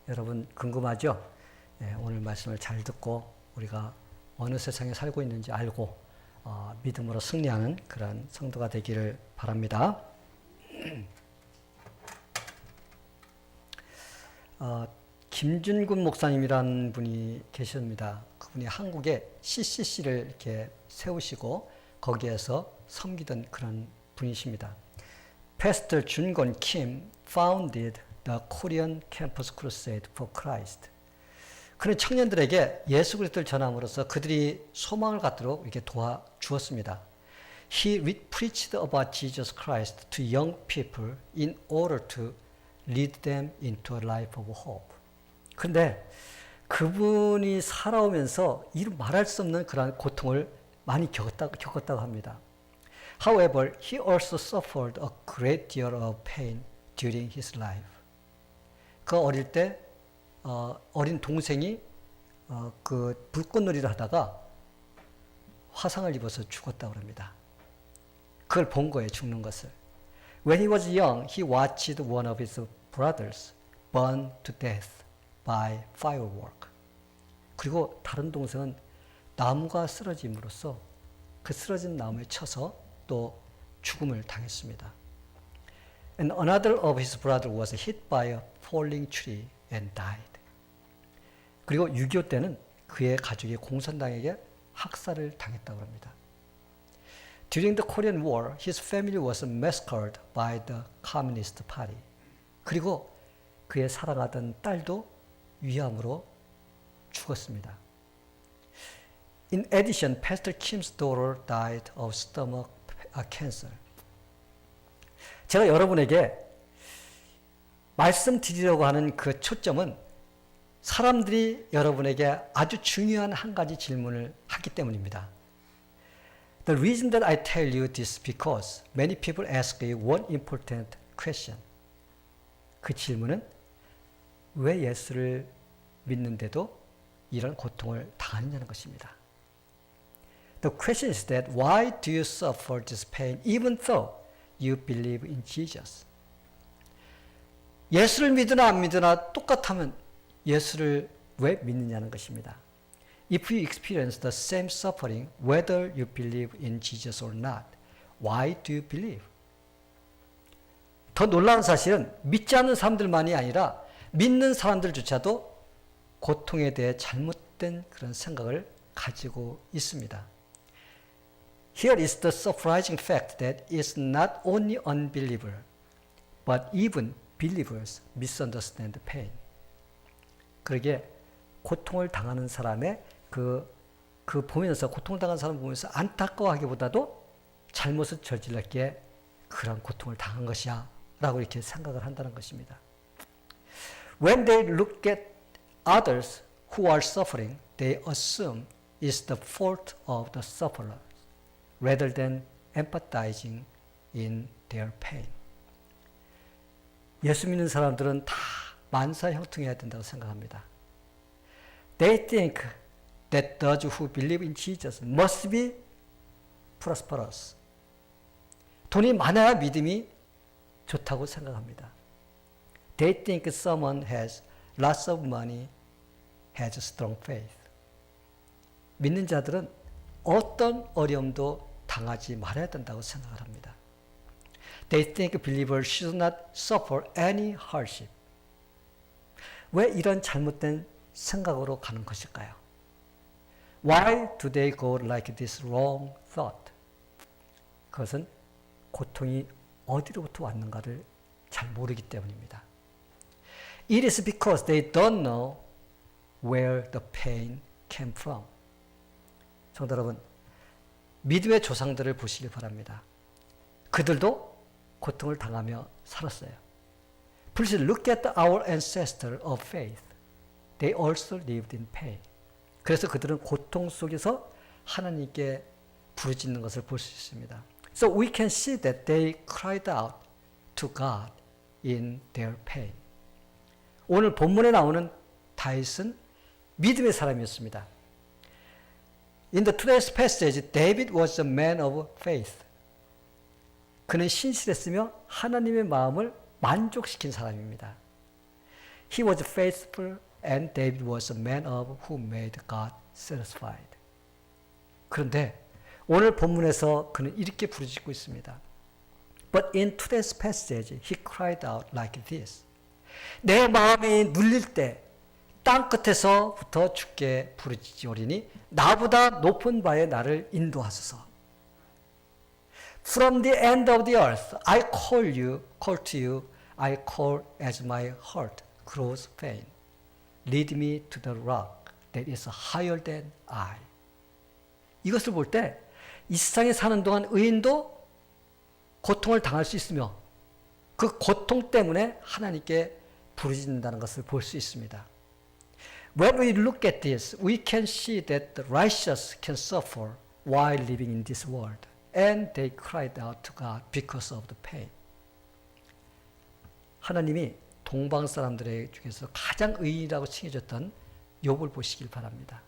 여러분 궁금하죠? 오늘 말씀을 잘 듣고 우리가 어느 세상에 살고 있는지 알고 믿음으로 승리하는 그런 성도가 되기를 바랍니다. 김준군 목사님이라는 분이 계십니다. 그분이 한국에 CCC를 이렇게 세우시고 거기에서 섬기던 그런 분이십니다. Pastor 준건 Kim founded the Korean Campus Crusade for Christ. 그런 청년들에게 예수 그리스도를 전함으로써 그들이 소망을 갖도록 이렇게 도와주었습니다. He preached about Jesus Christ to young people in order to lead them into a life of hope. 그런데 그분이 살아오면서 이루 말할 수 없는 그런 고통을 많이 겪었다고 합니다. However, he also suffered a great deal of pain during his life. 그 어릴 때 어린 동생이 그 불꽃놀이를 하다가 화상을 입어서 죽었다고 합니다. 그걸 본 거예요, 죽는 것을. When he was young, he watched one of his brothers burn to death by firework. 그리고 다른 동생은 나무가 쓰러짐으로써 그 쓰러진 나무에 쳐서 또 죽음을 당했습니다. And another of his brothers was hit by a falling tree and died. 그리고 6.25 때는 그의 가족이 공산당에게 학살을 당했다고 합니다. During the Korean War, his family was massacred by the Communist Party. 그리고 그의 사랑하던 딸도 위암으로 죽었습니다. In addition, Pastor Kim's daughter died of stomach cancer. 제가 여러분에게 말씀드리려고 하는 그 초점은 사람들이 여러분에게 아주 중요한 한 가지 질문을 하기 때문입니다. The reason that I tell you this because many people ask you one important question. 그 질문은 왜 예수를 믿는데도 이런 고통을 당하느냐는 것입니다. The question is that why do you suffer this pain even though you believe in Jesus? 예수를 믿으나 안 믿으나 똑같으면 예수를 왜 믿느냐는 것입니다. If you experience the same suffering, whether you believe in Jesus or not, why do you believe? 더 놀라운 사실은 믿지 않는 사람들만이 아니라 믿는 사람들조차도 고통에 대해 잘못된 그런 생각을 가지고 있습니다. Here is the surprising fact that it's not only unbelievers, but even believers misunderstand pain. 그러게 고통을 당하는 사람의 그 보면서 고통을 당하는 사람 보면서 안타까워하기보다도 잘못을 저질렀기에 그런 고통을 당한 것이야 라고 이렇게 생각을 한다는 것입니다. When they look at others who are suffering, they assume it's the fault of the sufferer rather than empathizing in their pain. 예수 믿는 사람들은 다 만사형통해야 된다고 생각합니다. They think that those who believe in Jesus must be prosperous. 돈이 많아야 믿음이 좋다고 생각합니다. They think someone has lots of money has strong faith. 믿는 자들은 어떤 어려움도 당하지 말아야 된다고 생각을 합니다. They think believers should not suffer any hardship. 왜 이런 잘못된 생각으로 가는 것일까요? Why do they go like this wrong thought? 그것은 고통이 어디로부터 왔는가를 잘 모르기 때문입니다. It is because they don't know where the pain came from. 성도 여러분, 믿음의 조상들을 보시길 바랍니다. 그들도 고통을 당하며 살았어요. Please look at our ancestors of faith. They also lived in pain. 그래서 그들은 고통 속에서 하나님께 부르짖는 것을 볼 수 있습니다. So we can see that they cried out to God in their pain. 오늘 본문에 나오는 다윗은 믿음의 사람이었습니다. In the today's passage, David was a man of faith. 그는 신실했으며 하나님의 마음을 만족시킨 사람입니다. He was faithful and David was a man of who made God satisfied. 그런데 오늘 본문에서 그는 이렇게 부르짖고 있습니다. But in today's passage, he cried out like this. 내 마음이 눌릴 때 땅 끝에서부터 주께 부르짖으리니 나보다 높은 바에 나를 인도하소서. From the end of the earth, I call to you, I call as my heart grows faint. Lead me to the rock that is higher than I. 이것을 볼 때 이 세상에 사는 동안 의인도 고통을 당할 수 있으며 그 고통 때문에 하나님께 부르짖는다는 것을 볼 수 있습니다. When we look at this, we can see that the righteous can suffer while living in this world, and they cried out to God because of the pain. 하나님이 동방 사람들의 중에서 가장 의인이라고 칭해졌던 욥을 보시길 바랍니다.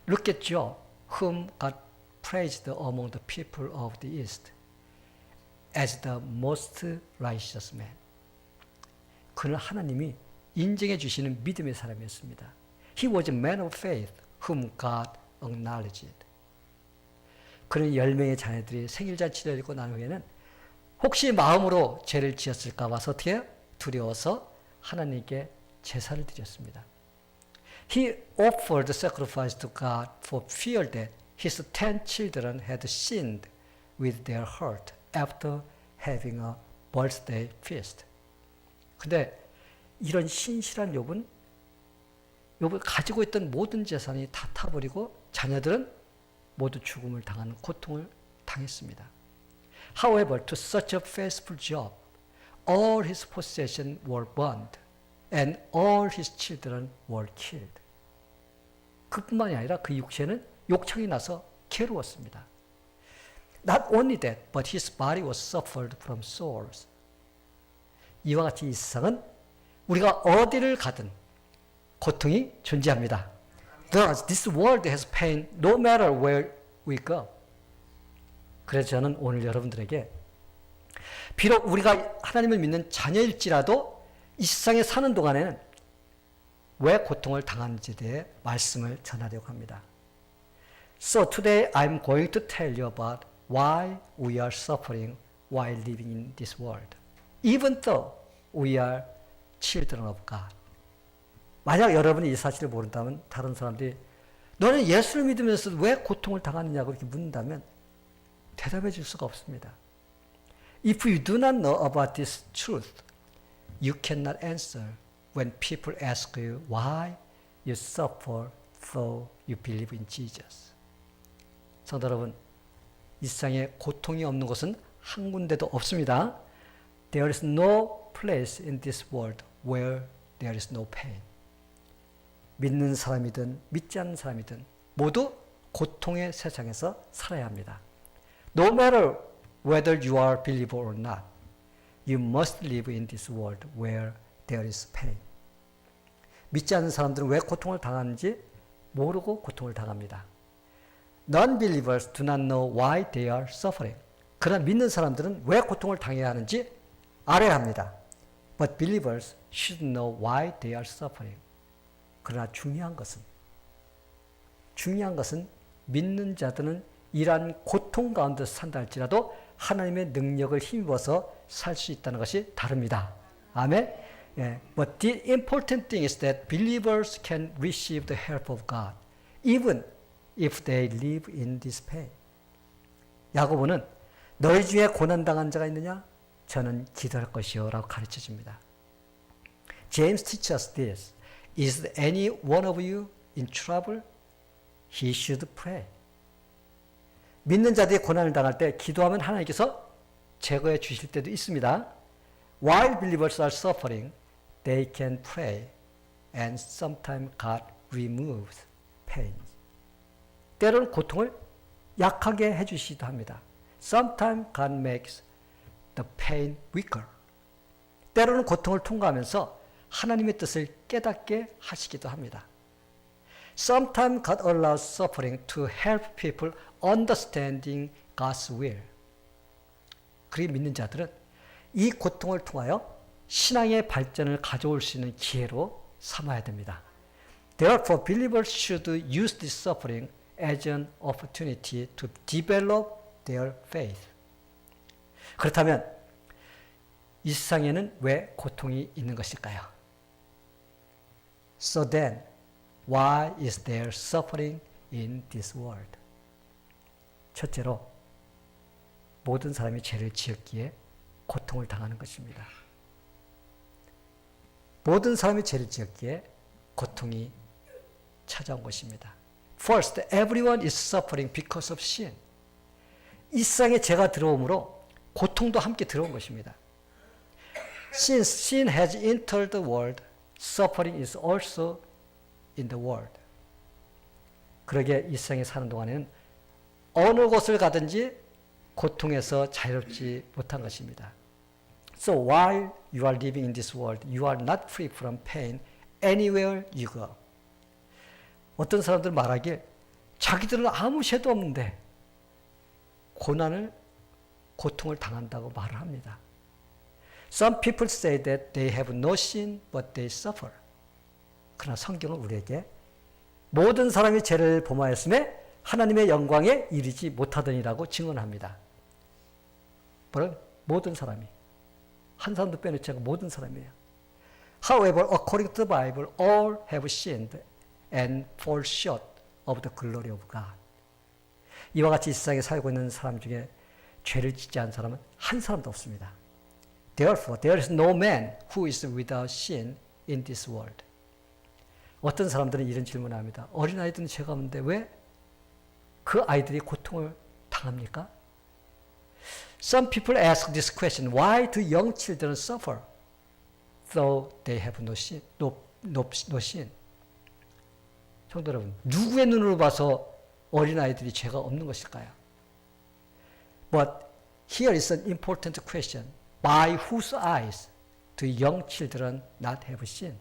Look at Job, whom God praised among the people of the East as the most righteous man. 그는 하나님이 인정해 주시는 믿음의 사람이었습니다. He was a man of faith whom God acknowledged. 그는 10명의 자녀들이 생일잔치를 열고 난 후에는 혹시 마음으로 죄를 지었을까 봐서 어떻게 해요? 두려워서 하나님께 제사를 드렸습니다. He offered sacrifice to God for fear that his 10 children had sinned with their heart after having a birthday feast. 근데 이런 신실한 욥은 가지고 있던 모든 재산이 다 타버리고 자녀들은 모두 죽음을 당하는 고통을 당했습니다. However, to such a faithful Job, all his possessions were burned and all his children were killed. 그뿐만이 아니라 그 육체는 욕창이 나서 괴로웠습니다. Not only that, but his body was suffered from sores. 이와 같이 이 세상은 우리가 어디를 가든 고통이 존재합니다. Thus, this world has pain no matter where we go. 그래서 저는 오늘 여러분들에게 비록 우리가 하나님을 믿는 자녀일지라도 이 세상에 사는 동안에는 왜 고통을 당하는지에 대해 말씀을 전하려고 합니다. So today I'm going to tell you about why we are suffering while living in this world, even though we are children of God. 만약 여러분이 이 사실을 모른다면 다른 사람들이 너는 예수를 믿으면서 왜 고통을 당하느냐고 이렇게 묻는다면 대답해 줄 수가 없습니다. If you do not know about this truth, you cannot answer when people ask you why you suffer though you believe in Jesus. 성도 여러분, 이 세상에 고통이 없는 곳은 한 군데도 없습니다. There is no place in this world where there is no pain. 믿는 사람이든 믿지 않는 사람이든 모두 고통의 세상에서 살아야 합니다. No matter whether you are a believer or not, you must live in this world where there is pain. 믿지 않는 사람들은 왜 고통을 당하는지 모르고 고통을 당합니다. Non-believers do not know why they are suffering. 그러나 믿는 사람들은 왜 고통을 당해야 하는지 알아야 합니다. But believers should know why they are suffering. 그러나 중요한 것은 믿는 자들은 이러한 고통 가운데서 산다 할지라도 하나님의 능력을 힘입어서 살 수 있다는 것이 다릅니다. 아멘. 예. But the important thing is that believers can receive the help of God, even if they live in this pain. 야고보는 너희 중에 고난당한 자가 있느냐? 저는 기도할 것이요 라고 가르쳐 줍니다. James teaches us this. Is any one of you in trouble? He should pray. 믿는 자들이 고난을 당할 때 기도하면 하나님께서 제거해 주실 때도 있습니다. While believers are suffering, they can pray, and sometimes God removes pain. 때로는 고통을 약하게 해주시기도 합니다. Sometimes God makes the pain weaker. 때로는 고통을 통과하면서 하나님의 뜻을 깨닫게 하시기도 합니다. Sometimes God allows suffering to help people understanding God's will. 그리 믿는 자들은 이 고통을 통하여 신앙의 발전을 가져올 수 있는 기회로 삼아야 됩니다. Therefore, believers should use this suffering as an opportunity to develop their faith. 그렇다면 이 세상에는 왜 고통이 있는 것일까요? So then, why is there suffering in this world? 첫째로, 모든 사람이 죄를 지었기에 고통을 당하는 것입니다. 모든 사람이 죄를 지었기에 고통이 찾아온 것입니다. First, everyone is suffering because of sin. 이 세상에 죄가 들어오므로 고통도 함께 들어온 것입니다. Since sin has entered the world, suffering is also in the world. 그러게 이 세상에 사는 동안에는 어느 곳을 가든지 고통에서 자유롭지 못한 것입니다. So while you are living in this world, you are not free from pain anywhere you go. 어떤 사람들 말하길 자기들은 아무 죄도 없는데 고통을 당한다고 말을 합니다. Some people say that they have no sin, but they suffer. 그러나 성경은 우리에게 모든 사람이 죄를 범하였음에 하나님의 영광에 이르지 못하더니라고 증언합니다. 모든 사람이. 한 사람도 빼놓지 않고 모든 사람이에요. However, according to the Bible, all have sinned and fall short of the glory of God. 이와 같이 이 세상에 살고 있는 사람 중에 죄를 짓지 않은 사람은 한 사람도 없습니다. Therefore, there is no man who is without sin in this world. 어떤 사람들은 이런 질문을 합니다. 어린아이들은 죄가 없는데 왜 그 아이들이 고통을 당합니까? Some people ask this question, why do young children suffer though they have no sin? No sin? 성도 여러분, 누구의 눈으로 봐서 어린아이들이 죄가 없는 것일까요? But here is an important question. By whose eyes do young children not have sin?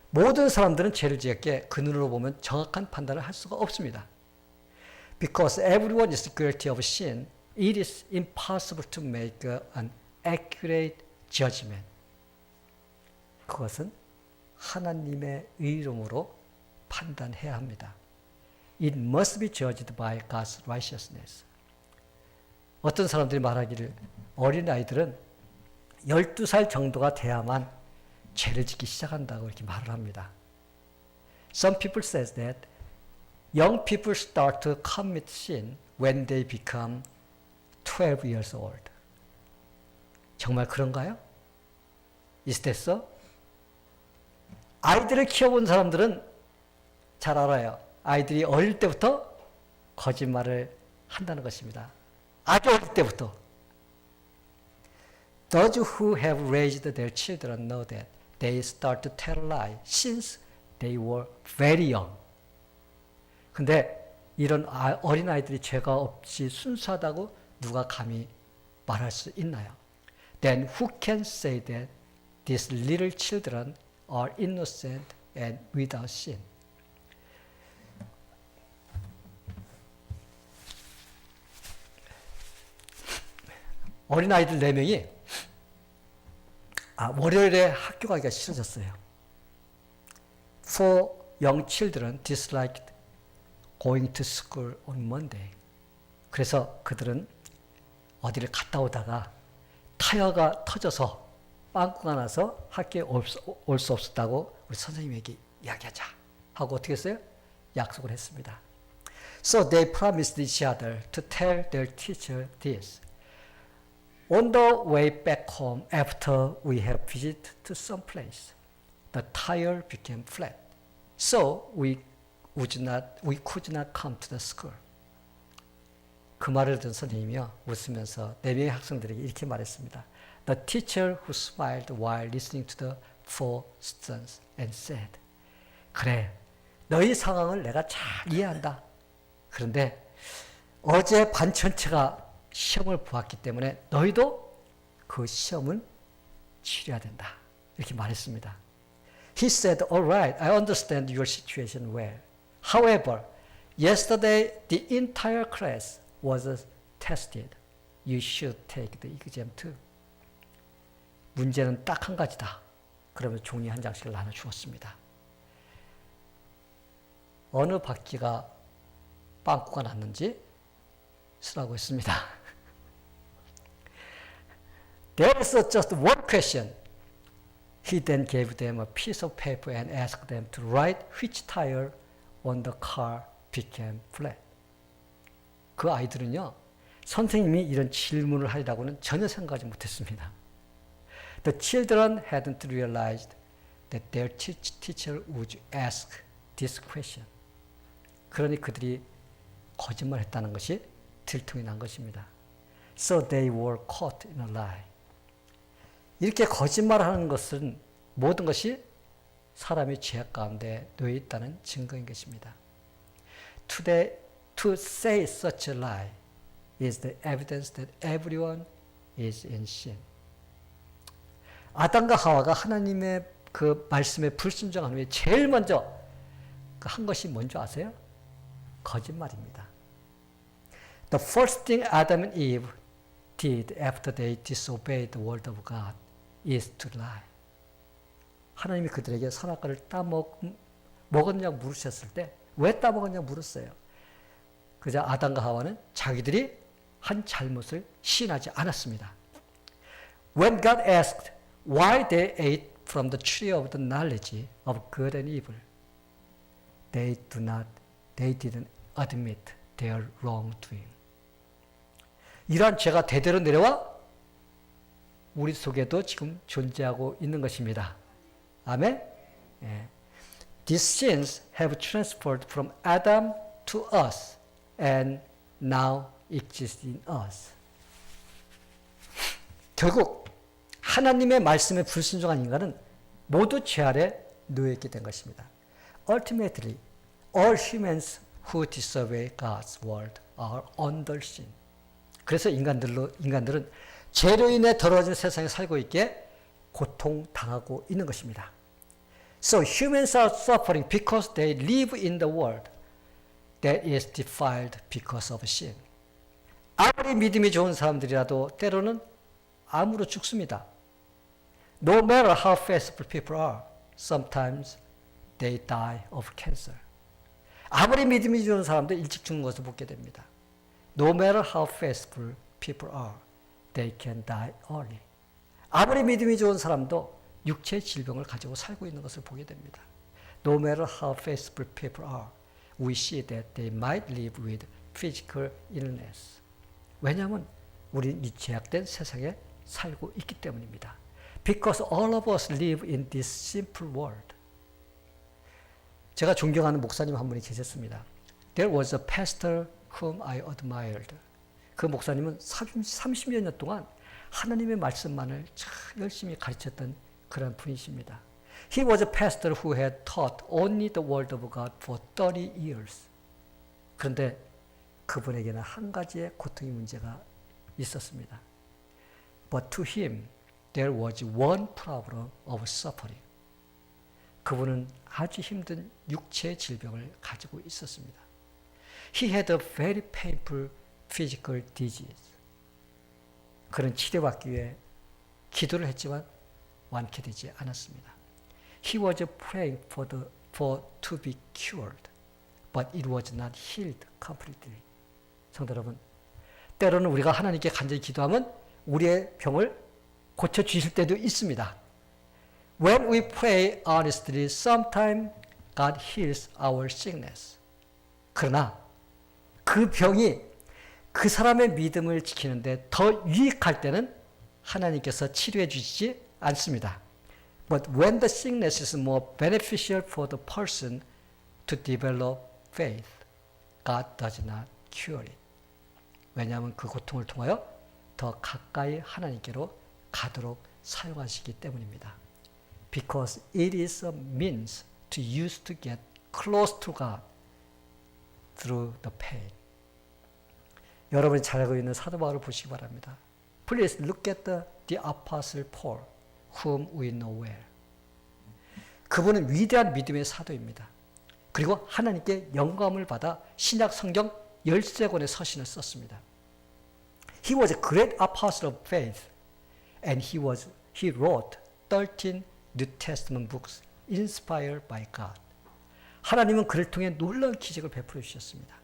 모든 사람들은 죄를 지었기에 그 눈으로 보면 정확한 판단을 할 수가 없습니다. Because everyone is guilty of sin, it is impossible to make an accurate judgment. 그것은 하나님의 의로움으로 판단해야 합니다. It must be judged by God's righteousness. 어떤 사람들이 말하기를 어린아이들은 12살 정도가 돼야만 죄를 짓기 시작한다고 이렇게 말을 합니다. Some people say that young people start to commit sin when they become 12 years old. 정말 그런가요? Is that so? 아이들을 키워본 사람들은 잘 알아요. 아이들이 어릴 때부터 거짓말을 한다는 것입니다. 아주 어릴 때부터. Those who have raised their children know that they start to tell lies since they were very young. 근데 이런 어린아이들이 죄가 없이 순수하다고 누가 감히 말할 수 있나요? Then who can say that these little children are innocent and without sin? 어린아이들 4명이 월요일에 학교 가기가 싫어졌어요. Four young children disliked going to school on Monday. 그래서 그들은 어디를 갔다 오다가 타이어가 터져서 빵꾸가 나서 학교에 올 수 없었다고 우리 선생님에게 이야기하자 하고 어떻게 했어요? 약속을 했습니다. So they promised each other to tell their teacher this. On the way back home after we have visited to some place, the tire became flat. So we could not come to the school. 그 말을 듣는 선생님이요 웃으면서 4명의 학생들에게 이렇게 말했습니다. The teacher who smiled while listening to the four students and said, 그래, 너희 상황을 내가 잘 이해한다. 그런데 어제 반 전체가 시험을 보았기 때문에 너희도 그 시험을 치러야 된다. 이렇게 말했습니다. He said, all right, I understand your situation well. However, yesterday the entire class was tested. You should take the exam too. 문제는 딱 한 가지다. 그러면 종이 한 장씩을 나눠 주었습니다. 어느 바퀴가 빵꾸가 났는지 쓰라고 했습니다. There is just one question. He then gave them a piece of paper and asked them to write which tire on the car became flat. 그 아이들은요, 선생님이 이런 질문을 하리라고는 전혀 생각하지 못했습니다. The children hadn't realized that their teacher would ask this question. 그러니 그들이 거짓말했다는 것이 들통이 난 것입니다. So they were caught in a lie. 이렇게 거짓말하는 것은 모든 것이 사람이 죄악 가운데 놓여 있다는 증거인 것입니다. To say such a lie is the evidence that everyone is in sin. 아담과 하와가 하나님의 그 말씀에 불순종한 후에 제일 먼저 한 것이 뭔지 아세요? 거짓말입니다. The first thing Adam and Eve did after they disobeyed the word of God is to lie. 하나님이 그들에게 선악과를 먹었냐고 물으셨을 때 왜 따먹었냐고 물었어요. 그저 아담과 하와는 자기들이 한 잘못을 시인하지 않았습니다. When God asked why they ate from the tree of the knowledge of good and evil, they didn't admit their wrongdoing. 이러한 죄가 대대로 내려와 우리 속에도 지금 존재하고 있는 것입니다. 아멘? 예. These sins have transferred from Adam to us and now exist in us. 결국 하나님의 말씀에 불순종한 인간은 모두 죄 아래 놓여있게 된 것입니다. Ultimately, all humans who disobey God's word are under sin. 그래서 인간들은 죄로 인해 더러워진 세상에 살고 있기에 고통당하고 있는 것입니다. So humans are suffering because they live in the world that is defiled because of sin. 아무리 믿음이 좋은 사람들이라도 때로는 암으로 죽습니다. No matter how faithful people are, sometimes they die of cancer. 아무리 믿음이 좋은 사람도 일찍 죽는 것을 보게 됩니다. No matter how faithful people are, they can die early. 아무리 믿음이 좋은 사람도 육체의 질병을 가지고 살고 있는 것을 보게 됩니다. No matter how faithful people are, we see that they might live with physical illness. 왜냐하면 우리는 이 제약된 세상에 살고 있기 때문입니다. Because all of us live in this simple world. 제가 존경하는 목사님 한 분이 계셨습니다. There was a pastor whom I admired. 그 목사님은 30여 년 동안 하나님의 말씀만을 참 열심히 가르쳤던 그런 분이십니다. He was a pastor who had taught only the word of God for 30 years. 그런데 그분에게는 한 가지의 고통의 문제가 있었습니다. But to him, there was one problem of suffering. 그분은 아주 힘든 육체의 질병을 가지고 있었습니다. He had a very painful physical disease. 그는 치료받기 위해 기도를 했지만 완쾌되지 않았습니다. He was praying for to be cured, but it was not healed completely. 성도 여러분, 때로는 우리가 하나님께 간절히 기도하면 우리의 병을 고쳐주실 때도 있습니다. When we pray honestly, sometimes God heals our sickness. 그러나 그 병이 그 사람의 믿음을 지키는데 더 유익할 때는 하나님께서 치료해 주시지 않습니다. But when the sickness is more beneficial for the person to develop faith, God does not cure it. 왜냐하면 그 고통을 통하여 더 가까이 하나님께로 가도록 사용하시기 때문입니다. Because it is a means to use to get close to God through the pain. 여러분이 잘 알고 있는 사도 바울을 보시기 바랍니다. Please look at the Apostle Paul, whom we know well. 그분은 위대한 믿음의 사도입니다. 그리고 하나님께 영감을 받아 신약 성경 13권의 서신을 썼습니다. He was a great apostle of faith, and he was he wrote 13 New Testament books inspired by God. 하나님은 그를 통해 놀라운 기적을 베풀어 주셨습니다.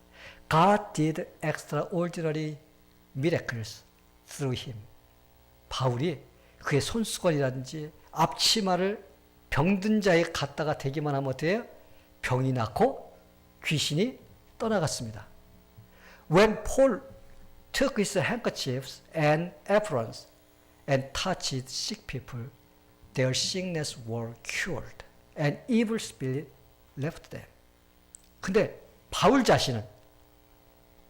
God did extraordinary miracles through him. 바울이 그의 손수건이라든지 앞치마를 병든 자에 갖다가 대기만 하면 어때요? 병이 낫고 귀신이 떠나갔습니다. When Paul took his handkerchiefs and aprons and touched sick people, their sickness were cured and evil spirit left them. 근데 바울 자신은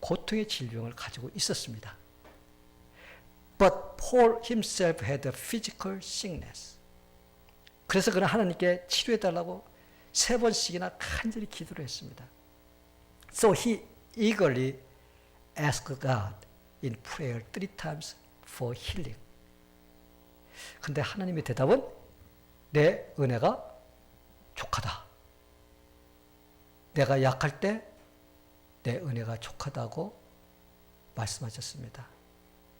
고통의 질병을 가지고 있었습니다. But Paul himself had a physical sickness. 그래서 그는 하나님께 치료해달라고 3번씩이나 간절히 기도를 했습니다. So he eagerly asked God in prayer 3 times for healing. 근데 하나님의 대답은 내 은혜가 족하다. 내가 약할 때 내 은혜가 족하다고 말씀하셨습니다.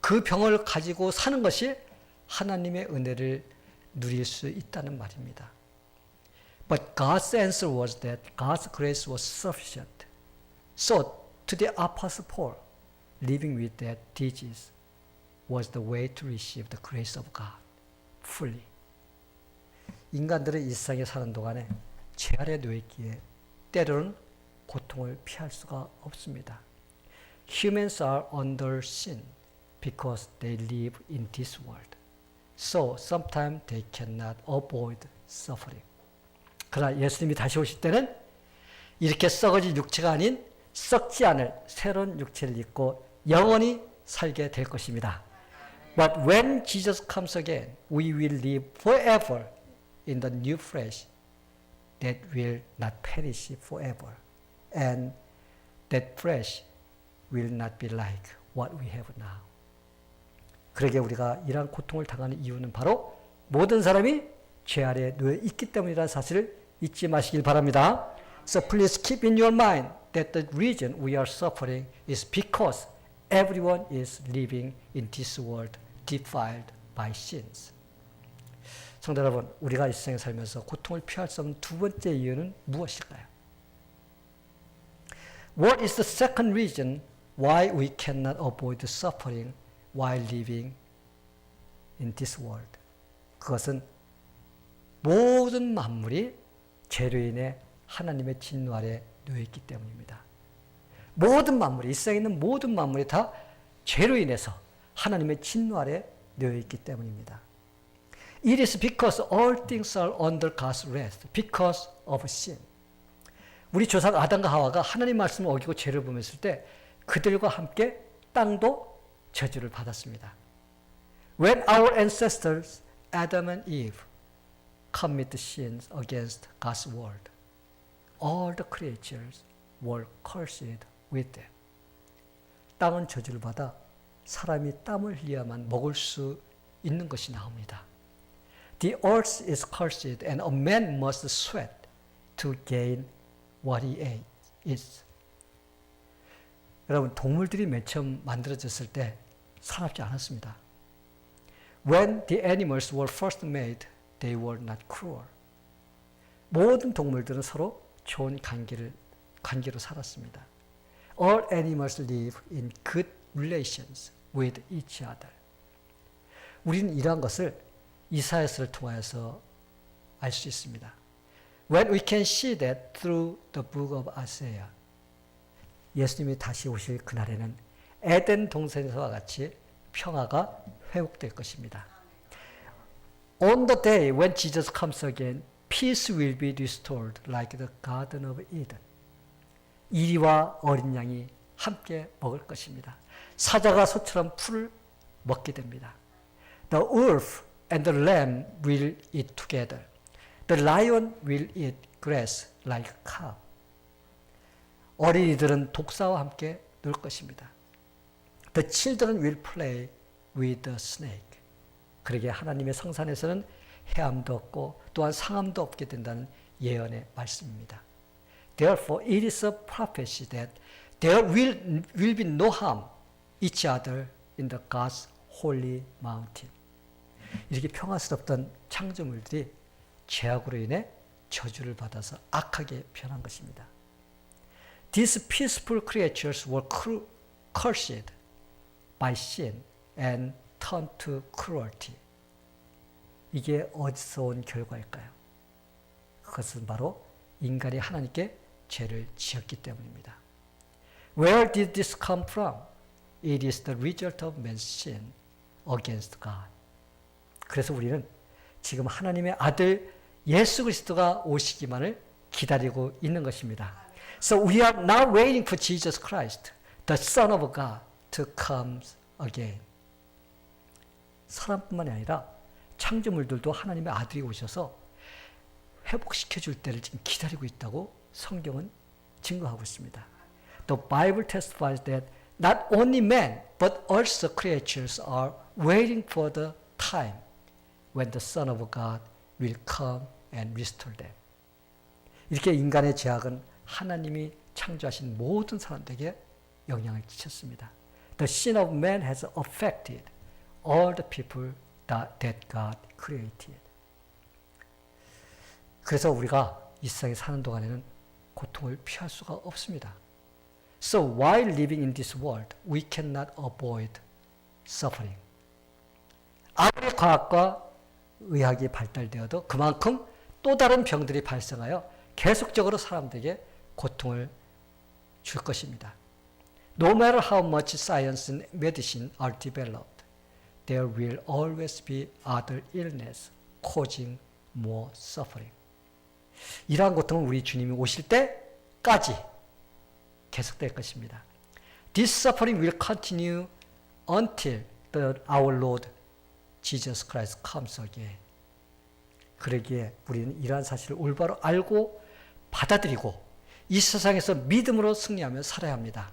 그 병을 가지고 사는 것이 하나님의 은혜를 누릴 수 있다는 말입니다. But God's answer was that God's grace was sufficient. So to the Apostle Paul, living with that disease was the way to receive the grace of God fully. 인간들은 일상에 사는 동안에 죄 아래 놓였기에 때로는 고통을 피할 수가 없습니다. Humans are under sin because they live in this world. So sometimes they cannot avoid suffering. 그러나 예수님이 다시 오실 때는 이렇게 썩어질 육체가 아닌 썩지 않을 새로운 육체를 입고 영원히 살게 될 것입니다. But when Jesus comes again, we will live forever in the new flesh that will not perish forever. And that flesh will not be like what we have now. 그러게 우리가 이러한 고통을 당하는 이유는 바로 모든 사람이 죄 아래에 놓여 있기 때문이라는 사실을 잊지 마시길 바랍니다. So please keep in your mind that the reason we are suffering is because everyone is living in this world defiled by sins. 성도 여러분, 우리가 이 세상에 살면서 고통을 피할 수 없는 두 번째 이유는 무엇일까요? What is the second reason why we cannot avoid suffering while living in this world? 그것은 모든 만물이 죄로 인해 하나님의 진노 아래 놓여 있기 때문입니다. 모든 만물이, 이 세상에 있는 모든 만물이 다 죄로 인해서 하나님의 진노 아래 놓여 있기 때문입니다. It is because all things are under God's wrath, because of sin. 우리 조상 아담과 하와가 하나님 말씀을 어기고 죄를 범했을 때 그들과 함께 땅도 저주를 받았습니다. When our ancestors, Adam and Eve, commit sins against God's word, all the creatures were cursed with them. 땅은 저주를 받아 사람이 땀을 흘려야만 먹을 수 있는 것이 나옵니다. The earth is cursed and a man must sweat to gain what he eats. 여러분, 동물들이 맨 처음 만들어졌을 때 사납지 않았습니다. When the animals were first made, they were not cruel. 모든 동물들은 서로 좋은 관계로 살았습니다. All animals live in good relations with each other. 우리는 이러한 것을 이사야서를 통하여서 알 수 있습니다. When we can see that through the book of Isaiah. 예수님이 다시 오실 그날에는 에덴 동산에서와 같이 평화가 회복될 것입니다. On the day when Jesus comes again, peace will be restored like the Garden of Eden. 이리와 어린 양이 함께 먹을 것입니다. 사자가 소처럼 풀을 먹게 됩니다. The wolf and the lamb will eat together. The lion will eat grass like a calf. 어린이들은 독사와 함께 놀 것입니다. The children will play with the snake. 그러게 하나님의 성산에서는 해함도 없고 또한 상함도 없게 된다는 예언의 말씀입니다. Therefore, it is a prophecy that there will be no harm each other in the God's holy mountain. 이렇게 평화스럽던 창조물들이 죄악으로 인해 저주를 받아서 악하게 변한 것입니다. These peaceful creatures were cursed by sin and turned to cruelty. 이게 어디서 온 결과일까요? 그것은 바로 인간이 하나님께 죄를 지었기 때문입니다. Where did this come from? It is the result of man's sin against God. 그래서 우리는 지금 하나님의 아들 예수 그리스도가 오시기만을 기다리고 있는 것입니다. So we are now waiting for Jesus Christ, the Son of God, to come again. 사람뿐만 아니라 창조물들도 하나님의 아들이 오셔서 회복시켜 줄 때를 지금 기다리고 있다고 성경은 증거하고 있습니다. The Bible testifies that not only men but also creatures are waiting for the time when the Son of God will come and restore them. 이렇게 인간의 죄악은 하나님이 창조하신 모든 사람들에게 영향을 끼쳤습니다. The sin of man has affected all the people that God created. 그래서 우리가 이 세상에 사는 동안에는 고통을 피할 수가 없습니다. So while living in this world, we cannot avoid suffering. 아무리 과학과 의학이 발달되어도 그만큼 또 다른 병들이 발생하여 계속적으로 사람들에게 고통을 줄 것입니다. No matter how much science and medicine are developed, there will always be other illness causing more suffering. 이러한 고통은 우리 주님이 오실 때까지 계속될 것입니다. This suffering will continue until our Lord Jesus Christ comes again. 그러기에 우리는 이러한 사실을 올바로 알고 받아들이고 이 세상에서 믿음으로 승리하며 살아야 합니다.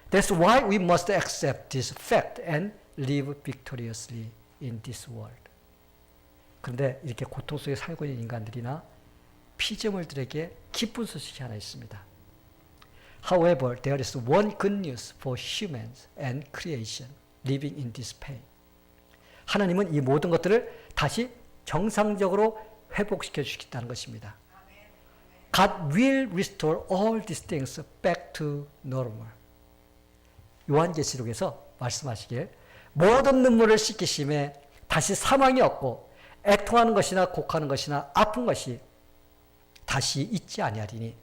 That's why we must accept this fact and live victoriously in this world. 그런데 이렇게 고통 속에 살고 있는 인간들이나 피조물들에게 기쁜 소식이 하나 있습니다. However, there is one good news for humans and creation living in this pain. 하나님은 이 모든 것들을 다시 정상적으로 회복시켜 주시겠다는 것입니다. God will restore all these things back to normal. 요한계시록에서 말씀하시길 모든 눈물을 씻기심에 다시 사망이 없고 애통하는 것이나 곡하는 것이나 아픈 것이 다시 있지 아니하리니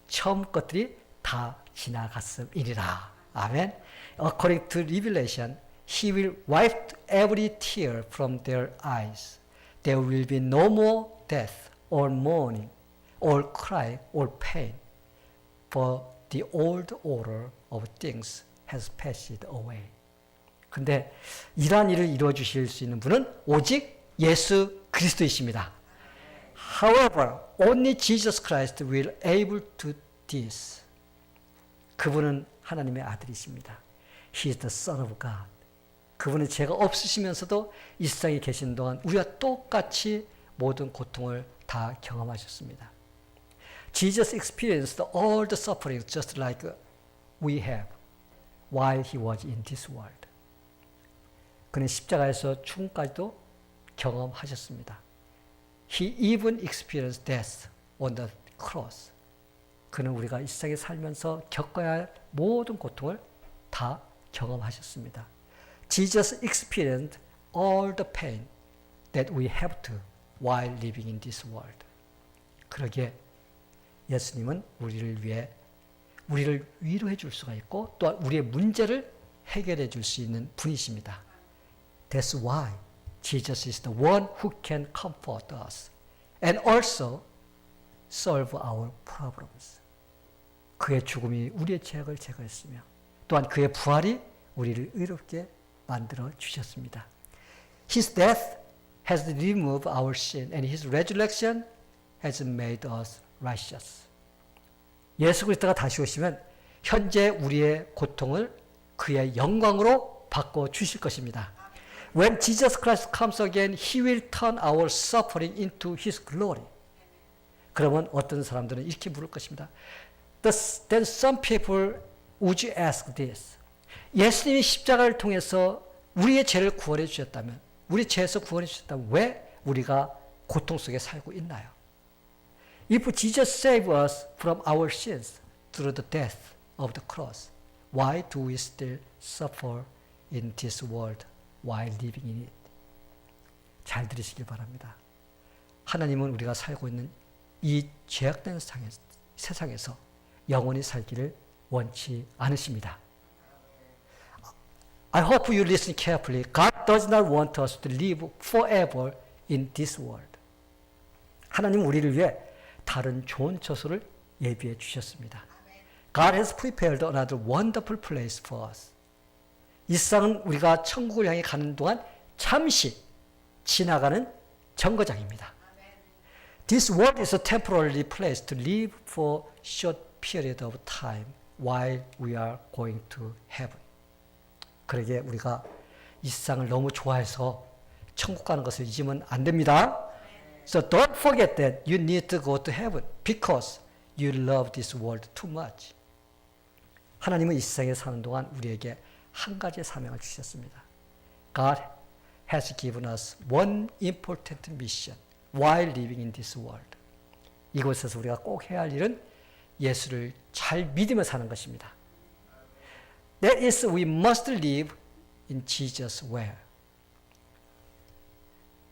처음 것들이 다 지나갔음이니라. 아멘. According to Revelation, He will wipe every tear from their eyes. There will be no more death or mourning or cry or pain, for the old order of things has passed away. 근데 이러한 일을 이루어 주실 수 있는 분은 오직 예수 그리스도이십니다. However, only Jesus Christ will able to this. 그분은 하나님의 아들이십니다. He is the Son of God. 그분은 죄가 없으시면서도 이 세상에 계신 동안 우리와 똑같이 모든 고통을 다 경험하셨습니다. Jesus experienced all the sufferings just like we have while he was in this world. 그는 십자가에서 죽음까지도 경험하셨습니다. He even experienced death on the cross. 그는 우리가 이 세상에 살면서 겪어야 할 모든 고통을 다 경험하셨습니다. Jesus experienced all the pain that we have to while living in this world. 그러기에 예수님은 우리를 위해 우리를 위로해 줄 수가 있고 또한 우리의 문제를 해결해 줄 수 있는 분이십니다. That's why Jesus is the one who can comfort us and also solve our problems. 그의 죽음이 우리의 죄악을 제거했으며 또한 그의 부활이 우리를 의롭게 만들어 주셨습니다. His death has removed our sin and His resurrection has made us righteous. 예수 그리스도가 다시 오시면 현재 우리의 고통을 그의 영광으로 바꿔 주실 것입니다. When Jesus Christ comes again, He will turn our suffering into His glory. 그러면 어떤 사람들은 이렇게 물을 것입니다. Then some people would ask this. 예수님이 십자가를 통해서 우리의 죄를 구원해 주셨다면, 우리 죄에서 구원해 주셨다면 왜 우리가 고통 속에 살고 있나요? If Jesus saved us from our sins through the death of the cross, why do we still suffer in this world while living in it? 잘 들으시길 바랍니다. 하나님은 우리가 살고 있는 이 죄악된 세상에서 영원히 살기를 원치 않으십니다. I hope you listen carefully. God does not want us to live forever in this world. 하나님 우리를 위해 다른 좋은 처소를 예비해 주셨습니다. God has prepared another wonderful place for us. 이 세상은 우리가 천국을 향해 가는 동안 잠시 지나가는 정거장입니다. This world is a temporary place to live for short period of time while we are going to heaven. 그러기에 우리가 이 세상을 너무 좋아해서 천국 가는 것을 잊으면 안 됩니다. So don't forget that you need to go to heaven because you love this world too much. 하나님은 이 세상에 사는 동안 우리에게 한 가지의 사명을 주셨습니다. God has given us one important mission while living in this world. 이곳에서 우리가 꼭 해야 할 일은 예수를 잘 믿으며 사는 것입니다. That is, we must live in Jesus' way.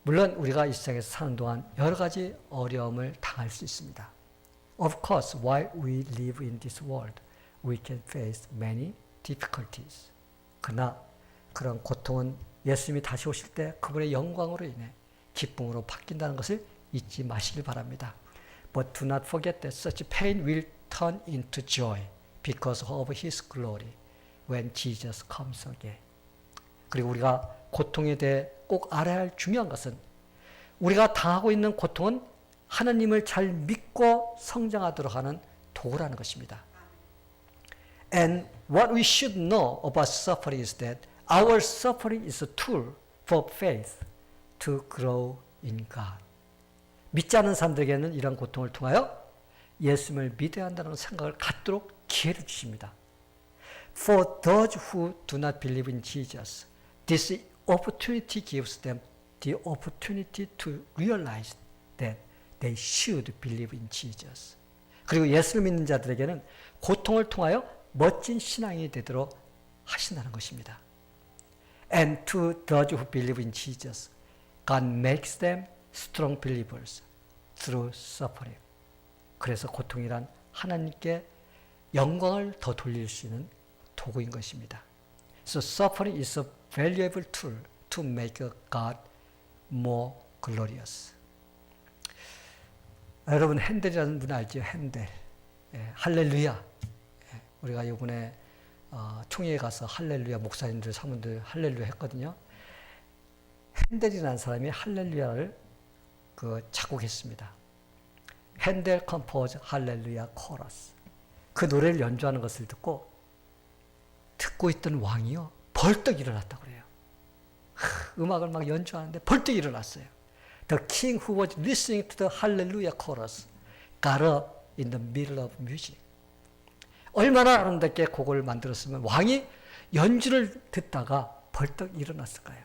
물론 우리가 이 세상에서 사는 동안 여러 가지 어려움을 당할 수 있습니다. Of course, while we live in this world, we can face many difficulties. 그러나 그런 고통은 예수님이 다시 오실 때 그분의 영광으로 인해 기쁨으로 바뀐다는 것을 잊지 마시길 바랍니다. But do not forget that such pain will turn into joy because of His glory when Jesus comes again. 그리고 우리가 고통에 대해 꼭 알아야 할 중요한 것은 우리가 당하고 있는 고통은 하나님을 잘 믿고 성장하도록 하는 도구라는 것입니다. And what we should know about suffering is that our suffering is a tool for faith to grow in God. 믿지 않는 사람들에게는 이런 고통을 통하여 예수님을 믿어야 한다는 생각을 갖도록 기회를 주십니다. For those who do not believe in Jesus, this opportunity gives them the opportunity to realize that they should believe in Jesus. 그리고 예수를 믿는 자들에게는 고통을 통하여 멋진 신앙이 되도록 하신다는 것입니다. And to those who believe in Jesus, God makes them strong believers through suffering. 그래서 고통이란 하나님께 영광을 더 돌릴 수 있는 도구인 것입니다. So suffering is a valuable tool to make God more glorious. 여러분 핸델이라는 분 알죠? 핸델. 할렐루야. 우리가 이번에 총회에 가서 할렐루야 목사님들 사모님들 할렐루야 했거든요. 핸델이라는 사람이 할렐루야를 작곡했습니다. 핸델 컴포즈 할렐루야 코러스. 그 노래를 연주하는 것을 듣고 있던 왕이요 벌떡 일어났다고 그래요. 음악을 막 연주하는데 벌떡 일어났어요. The king who was listening to the hallelujah chorus got up in the middle of music. 얼마나 아름답게 곡을 만들었으면 왕이 연주를 듣다가 벌떡 일어났을까요?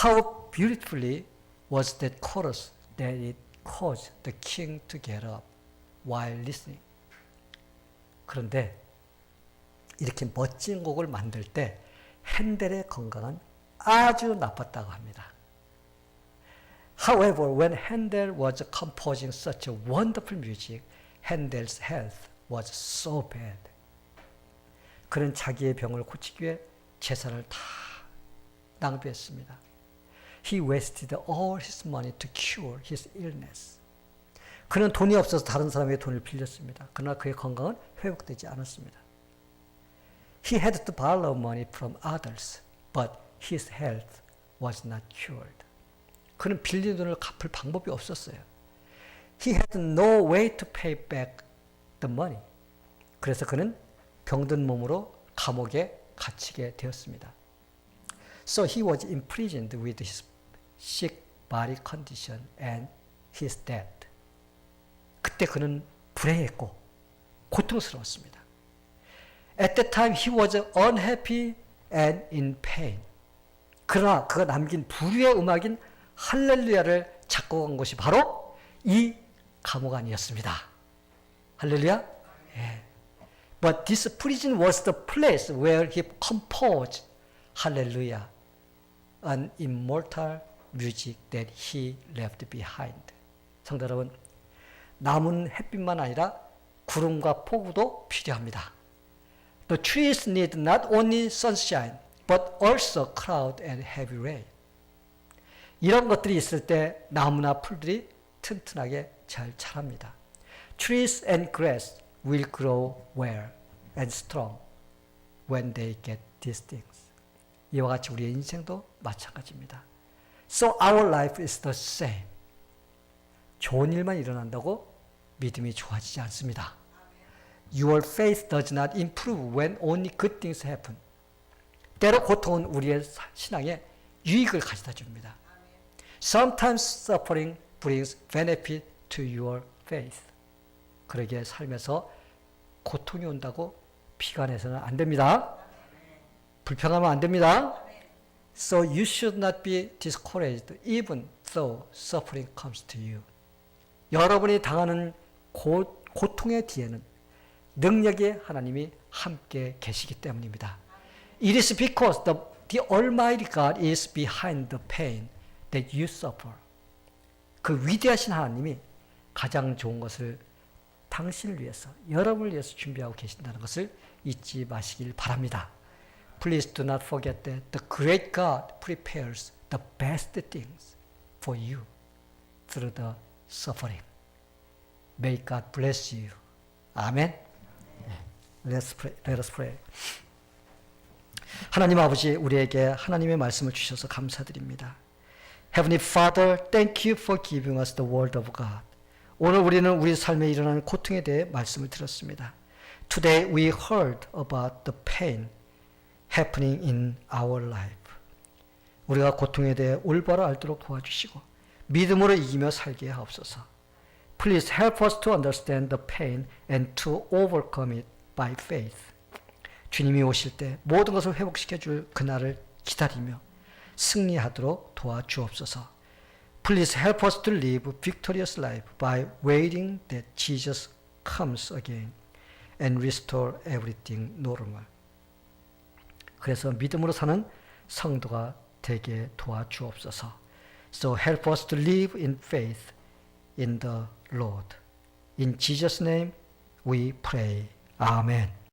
How beautifully was that chorus that it caused the king to get up while listening. 그런데 이렇게 멋진 곡을 만들 때 핸델의 건강은 아주 나빴다고 합니다. However, when Handel was composing such a wonderful music, Handel's health was so bad. 그는 자기의 병을 고치기 위해 재산을 다 낭비했습니다. He wasted all his money to cure his illness. 그는 돈이 없어서 다른 사람의 돈을 빌렸습니다. 그러나 그의 건강은 회복되지 않았습니다. He had to borrow money from others, but his health was not cured. 그는 빌린 돈을 갚을 방법이 없었어요. He had no way to pay back the money. 그래서 그는 병든 몸으로 감옥에 갇히게 되었습니다. So he was imprisoned with his sick body condition and his death. 그때 그는 불행했고 고통스러웠습니다. At that time he was unhappy and in pain. 그러나 그가 남긴 부류의 음악인 할렐루야를 작곡한 곳이 바로 이 감옥 안이었습니다. 할렐루야? 예. But this prison was the place where he composed Hallelujah, an immortal music that he left behind. 성도 여러분, 남은 햇빛만 아니라 구름과 폭우도 필요합니다. The trees need not only sunshine, but also cloud and heavy rain. 이런 것들이 있을 때 나무나 풀들이 튼튼하게 잘 자랍니다. Trees and grass will grow well and strong when they get these things. 이와 같이 우리의 인생도 마찬가지입니다. So our life is the same. 좋은 일만 일어난다고 믿음이 좋아지지 않습니다. Your faith does not improve when only good things happen. 때로 고통은 우리의 신앙에 유익을 가져다 줍니다. Sometimes suffering brings benefit to your faith. 그러기에 삶에서 고통이 온다고 비관해서는 안 됩니다. 불평하면 안 됩니다. So you should not be discouraged even though suffering comes to you. 여러분이 당하는 고통의 뒤에는 능력의 하나님이 함께 계시기 때문입니다. It is because the Almighty God is behind the pain that you suffer. 그 위대하신 하나님이 가장 좋은 것을 당신을 위해서, 여러분을 위해서 준비하고 계신다는 것을 잊지 마시길 바랍니다. Please do not forget that the great God prepares the best things for you through the suffering. May God bless you. 아멘. Let us pray. 하나님 아버지, 우리에게 하나님의 말씀을 주셔서 감사드립니다. Heavenly Father, thank you for giving us the word of God. 오늘 우리는 우리 삶에 일어나는 고통에 대해 말씀을 들었습니다. Today we heard about the pain happening in our life. 우리가 고통에 대해 올바로 알도록 도와주시고 믿음으로 이기며 살게 하옵소서. Please help us to understand the pain and to overcome it by faith. 주님이 오실 때 모든 것을 회복시켜 줄 그날을 기다리며 승리하도록 도와주옵소서. Please help us to live victorious life by waiting that Jesus comes again and restore everything normal. 그래서 믿음으로 사는 성도가 되게 도와주옵소서. So help us to live in faith in the Lord. In Jesus' name we pray. Amen.